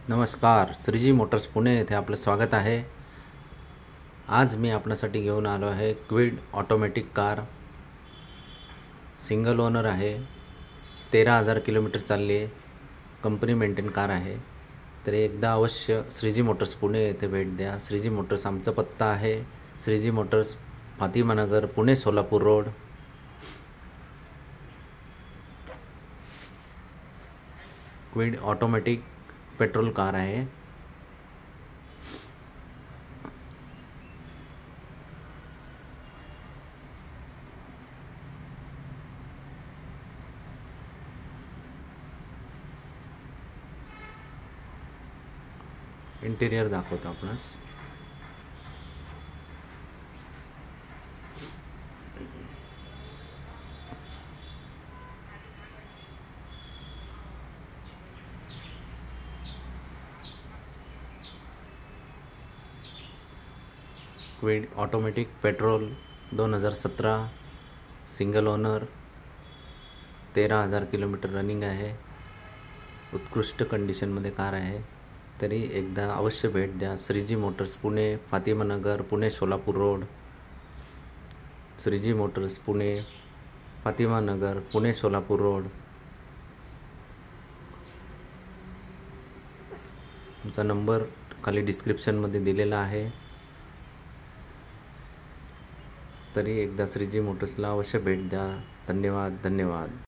नमस्कार, श्रीजी मोटर्स पुणे येथे आपलं स्वागत आहे। आज मी आपणासाठी घेऊन आलो आहे Kwid automatic car. Single owner आहे, 13,000 किलोमीटर चालली आहे, कंपनी मेंटेन कार आहे। तर एकदा अवश्य श्रीजी मोटर्स पुणे येथे भेट द्या। श्रीजी मोटर्स आमचा पत्ता आहे Shreeji motors, Fatimanagar, Pune Solapur road. Kwid automatic petrol car आहे। इंटिरियर दाखवतो आपणास। Kwid automatic petrol 2017, single owner, 13,000 kilometre running आहे। उत्कृष्ट कंडिशनमध्ये कार आहे। तरी एकदा अवश्य भेट द्या। Shreeji motors Pune, Fatimanagar, Pune Solapur road. Shreeji motors Pune, Fatimanagar, Pune Solapur road. आमचा नंबर खाली डिस्क्रिप्शनमध्ये दिलेला आहे। तरी एकदा श्रीजी मोटर्सला अवश्य भेट द्या। धन्यवाद।